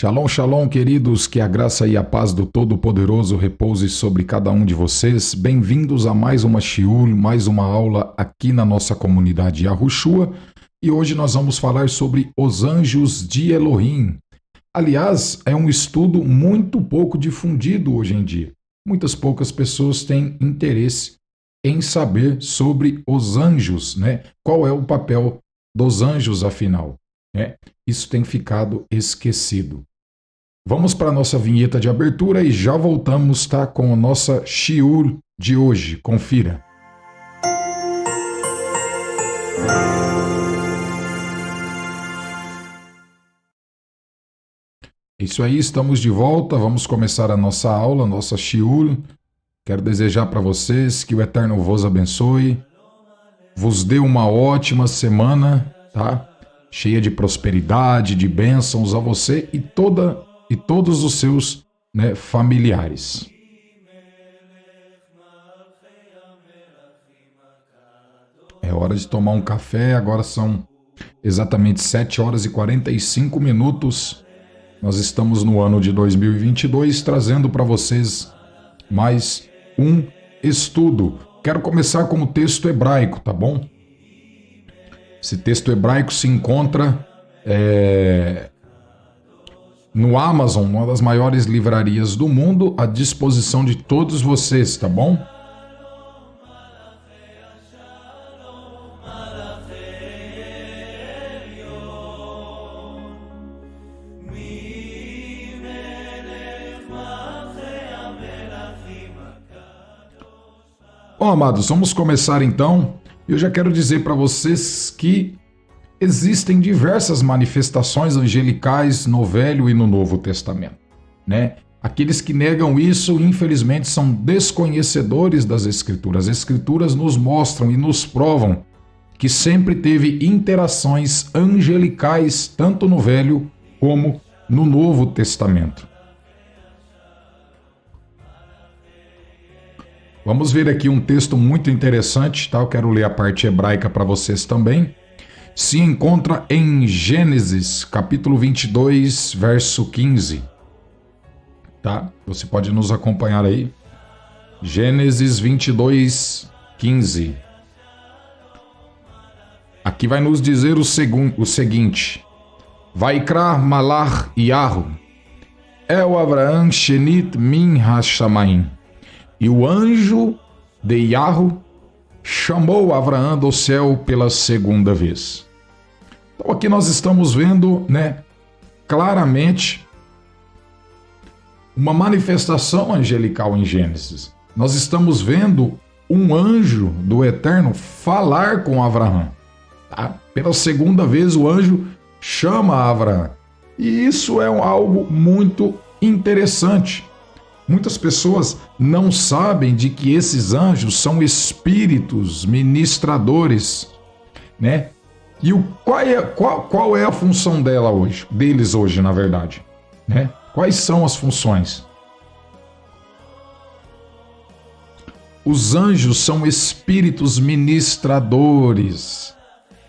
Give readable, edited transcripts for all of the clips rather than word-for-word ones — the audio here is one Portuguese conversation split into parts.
Shalom, shalom, queridos, que a graça e a paz do Todo-Poderoso repouse sobre cada um de vocês. Bem-vindos a mais uma shiur, mais uma aula aqui na nossa comunidade Yahushua. E hoje nós vamos falar sobre os anjos de Elohim. Aliás, é um estudo muito pouco difundido hoje em dia. Muitas poucas pessoas têm interesse em saber sobre os anjos, né? Qual é o papel dos anjos, afinal? Isso tem ficado esquecido. Vamos para a nossa vinheta de abertura e já voltamos, tá, com a nossa shiur de hoje. Confira. Isso aí, estamos de volta. Vamos começar a nossa aula, nossa shiur. Quero desejar para vocês que o Eterno vos abençoe, vos dê uma ótima semana, tá? Cheia de prosperidade, de bênçãos a você e todos os seus, né, familiares. É hora de tomar um café, agora são exatamente 7 horas e 45 minutos. Nós estamos no ano de 2022, trazendo para vocês mais um estudo. Quero começar com o texto hebraico, tá bom? Esse texto hebraico se encontra no Amazon, uma das maiores livrarias do mundo, à disposição de todos vocês, tá bom? Bom, amados, vamos começar então. Eu já quero dizer para vocês que existem diversas manifestações angelicais no Velho e no Novo Testamento, né? Aqueles que negam isso, infelizmente, são desconhecedores das Escrituras. As Escrituras nos mostram e nos provam que sempre teve interações angelicais, tanto no Velho como no Novo Testamento. Vamos ver aqui um texto muito interessante, tá? Eu quero ler a parte hebraica para vocês também. Se encontra em Gênesis, capítulo 22, verso 15. Tá? Você pode nos acompanhar aí. Gênesis 22, 15. Aqui vai nos dizer o seguinte. Vaikra malach Yahu, El Avraham Shenit Min Hashamayim. E o anjo de Yahu chamou Abraão do céu pela segunda vez. Então aqui nós estamos vendo, né, claramente uma manifestação angelical em Gênesis. Nós estamos vendo um anjo do Eterno falar com Abraão. Tá? Pela segunda vez o anjo chama Abraão. E isso é algo muito interessante. Muitas pessoas não sabem de que esses anjos são espíritos ministradores, né? E qual é a função deles hoje, na verdade, né? Quais são as funções? Os anjos são espíritos ministradores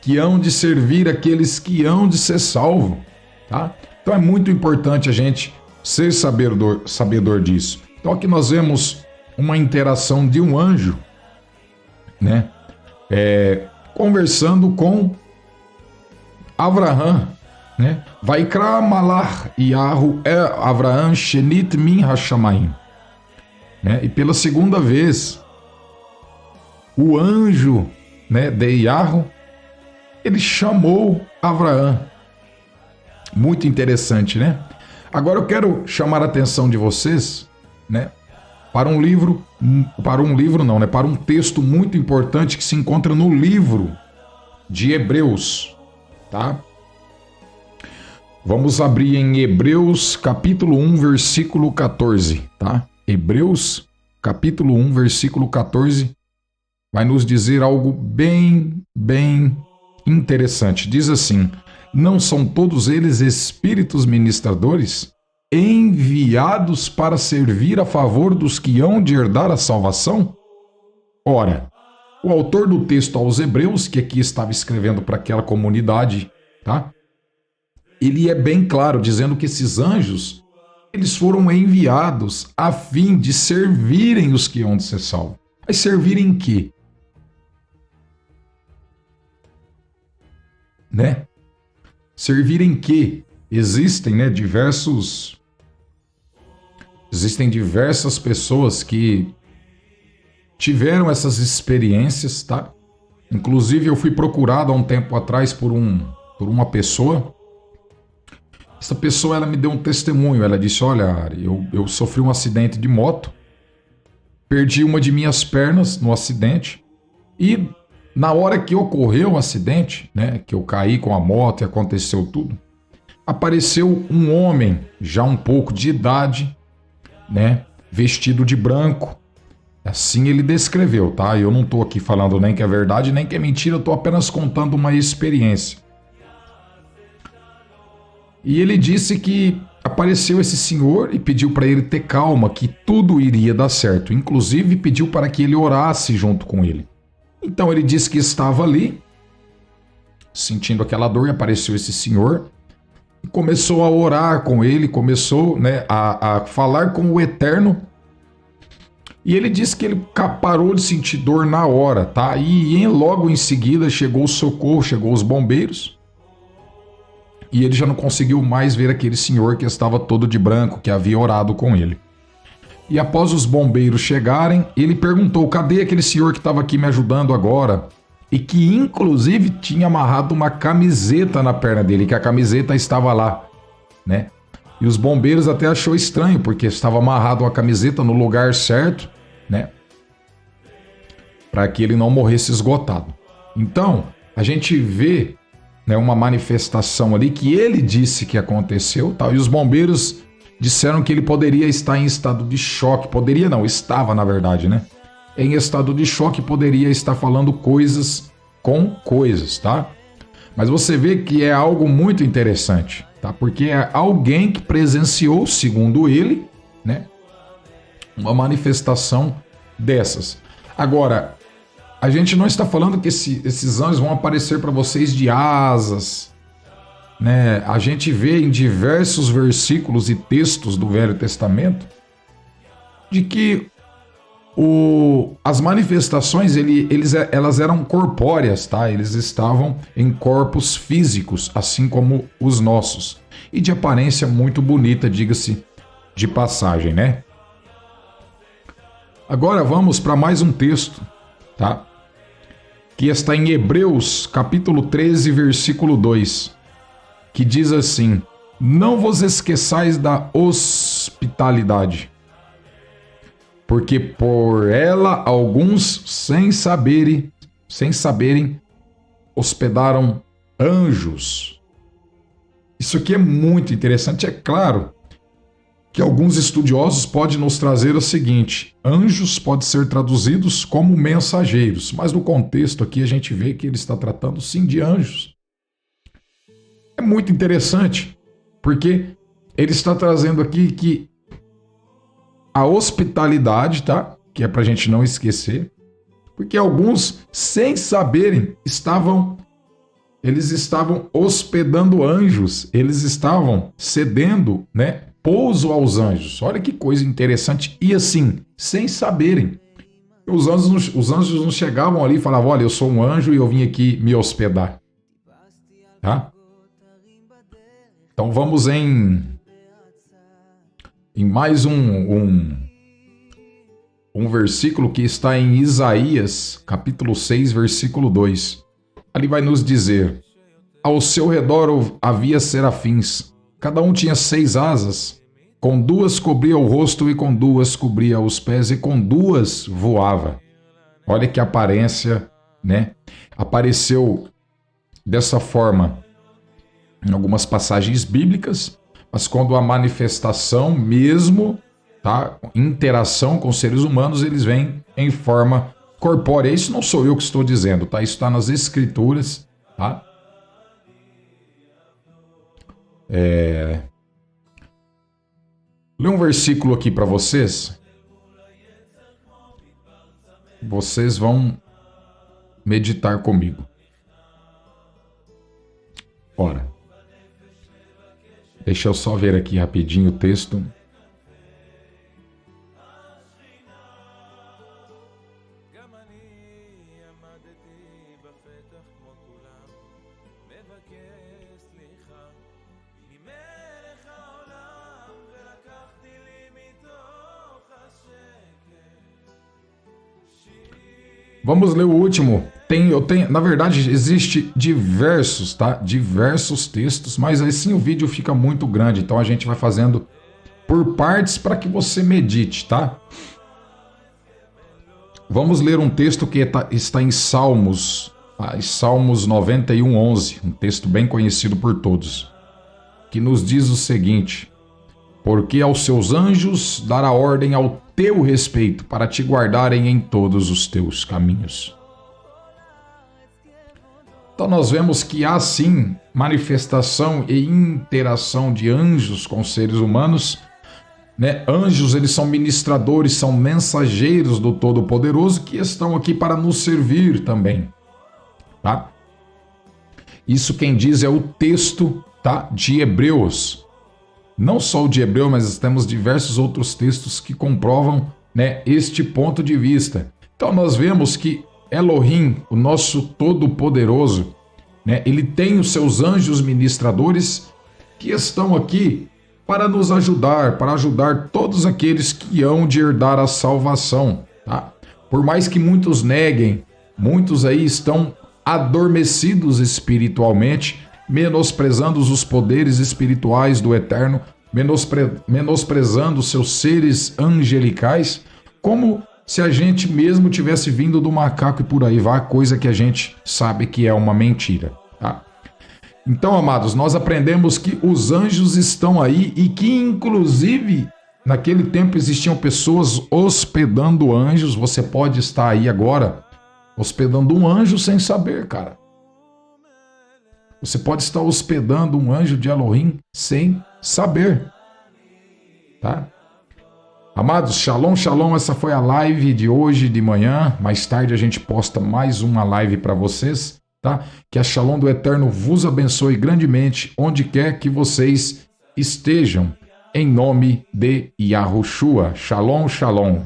que hão de servir aqueles que hão de ser salvos, tá? Então é muito importante a gente ser sabedor disso. Então aqui nós vemos uma interação de um anjo, né, conversando com Avraham, né? Vaikra malach Yahu Avraham Shenit Min Hashamayim, né? E pela segunda vez o anjo, né, de Yahu, ele chamou Avraham. Muito interessante, né? Agora eu quero chamar a atenção de vocês, né, para um texto muito importante que se encontra no livro de Hebreus, tá? Vamos abrir em Hebreus, capítulo 1, versículo 14, tá? Hebreus, capítulo 1, versículo 14, vai nos dizer algo bem interessante. Diz assim: não são todos eles espíritos ministradores, enviados para servir a favor dos que hão de herdar a salvação? Ora, o autor do texto aos Hebreus, que aqui estava escrevendo para aquela comunidade, tá? ele é bem claro, dizendo que esses anjos, eles foram enviados a fim de servirem os que hão de ser salvos. Mas servirem em quê? Né? Servir em quê? Existem, né, existem diversas pessoas que tiveram essas experiências, tá? Inclusive eu fui procurado há um tempo atrás por uma pessoa. Essa pessoa, ela me deu um testemunho. Ela disse: olha, Ari, eu sofri um acidente de moto, perdi uma de minhas pernas no acidente e na hora que ocorreu o acidente, né, que eu caí com a moto e aconteceu tudo, apareceu um homem já um pouco de idade, né, vestido de branco. Assim ele descreveu, tá? Eu não estou aqui falando nem que é verdade nem que é mentira, eu estou apenas contando uma experiência. E ele disse que apareceu esse senhor e pediu para ele ter calma, que tudo iria dar certo. Inclusive pediu para que ele orasse junto com ele. Então ele disse que estava ali, sentindo aquela dor, e apareceu esse senhor e começou a orar com ele, começou, né, a falar com o Eterno. E ele disse que ele parou de sentir dor na hora, tá? E logo em seguida chegou o socorro, chegou os bombeiros. E ele já não conseguiu mais ver aquele senhor que estava todo de branco, que havia orado com ele. E após os bombeiros chegarem, ele perguntou: cadê aquele senhor que estava aqui me ajudando agora? E que inclusive tinha amarrado uma camiseta na perna dele, que a camiseta estava lá, né? E os bombeiros até achou estranho, porque estava amarrado a camiseta no lugar certo, né? Para que ele não morresse esgotado. Então, a gente vê, né, uma manifestação ali que ele disse que aconteceu, tal, e os bombeiros disseram que ele poderia estar em estado de choque. Poderia não, estava na verdade, né? Em estado de choque, poderia estar falando coisas com coisas, tá? Mas você vê que é algo muito interessante, tá? Porque é alguém que presenciou, segundo ele, né, uma manifestação dessas. Agora, a gente não está falando que esses anjos vão aparecer para vocês de asas, né? A gente vê em diversos versículos e textos do Velho Testamento de que as manifestações elas eram corpóreas, tá? Eles estavam em corpos físicos, assim como os nossos, e de aparência muito bonita, diga-se de passagem, né? Agora vamos para mais um texto, tá? Que está em Hebreus, capítulo 13, versículo 2, que diz assim: não vos esqueçais da hospitalidade, porque por ela alguns, sem saberem, hospedaram anjos. Isso aqui é muito interessante. É claro que alguns estudiosos podem nos trazer o seguinte: anjos podem ser traduzidos como mensageiros, mas no contexto aqui a gente vê que ele está tratando sim de anjos. É muito interessante, porque ele está trazendo aqui que a hospitalidade, tá? Que é pra gente não esquecer, porque alguns, sem saberem, eles estavam hospedando anjos, eles estavam cedendo, né, pouso aos anjos. Olha que coisa interessante. E assim, sem saberem. Os anjos não chegavam ali e falavam: olha, eu sou um anjo e eu vim aqui me hospedar. Tá? Então vamos em mais um versículo que está em Isaías, capítulo 6, versículo 2. Ali vai nos dizer: ao seu redor havia serafins, cada um tinha 6 asas, com 2 cobria o rosto e com 2 cobria os pés e com 2 voava. Olha que aparência, né? Apareceu dessa forma em algumas passagens bíblicas, mas quando a manifestação mesmo, tá, interação com seres humanos, eles vêm em forma corpórea. Isso não sou eu que estou dizendo, tá? Isso está nas escrituras, tá? Lê um versículo aqui para vocês. Vocês vão meditar comigo. Ora, Deixa eu só ver aqui rapidinho o texto. Vamos ler o último. Na verdade, existe diversos, tá? Diversos textos, mas assim o vídeo fica muito grande, então a gente vai fazendo por partes para que você medite, tá? Vamos ler um texto que está em Salmos, Salmos 91:11, um texto bem conhecido por todos, que nos diz o seguinte: porque aos seus anjos dará ordem ao teu respeito, para te guardarem em todos os teus caminhos. Então nós vemos que há sim manifestação e interação de anjos com seres humanos, né? Anjos, eles são ministradores, são mensageiros do Todo-Poderoso que estão aqui para nos servir também, tá? Isso quem diz é o texto, tá, de Hebreus. Não só o de Hebreu, mas temos diversos outros textos que comprovam, né, este ponto de vista. Então nós vemos que Elohim, o nosso Todo-Poderoso, né, ele tem os seus anjos ministradores que estão aqui para nos ajudar, para ajudar todos aqueles que hão de herdar a salvação. Tá? Por mais que muitos neguem, muitos aí estão adormecidos espiritualmente, menosprezando os poderes espirituais do Eterno, menosprezando seus seres angelicais, como se a gente mesmo tivesse vindo do macaco e por aí vai, coisa que a gente sabe que é uma mentira. Tá? Então, amados, nós aprendemos que os anjos estão aí e que, inclusive, naquele tempo existiam pessoas hospedando anjos. Você pode estar aí agora hospedando um anjo sem saber, cara. Você pode estar hospedando um anjo de Elohim sem saber, tá? Amados, shalom, shalom, essa foi a live de hoje de manhã. Mais tarde a gente posta mais uma live para vocês, tá? Que a shalom do Eterno vos abençoe grandemente, onde quer que vocês estejam, em nome de Yahushua. Shalom, shalom.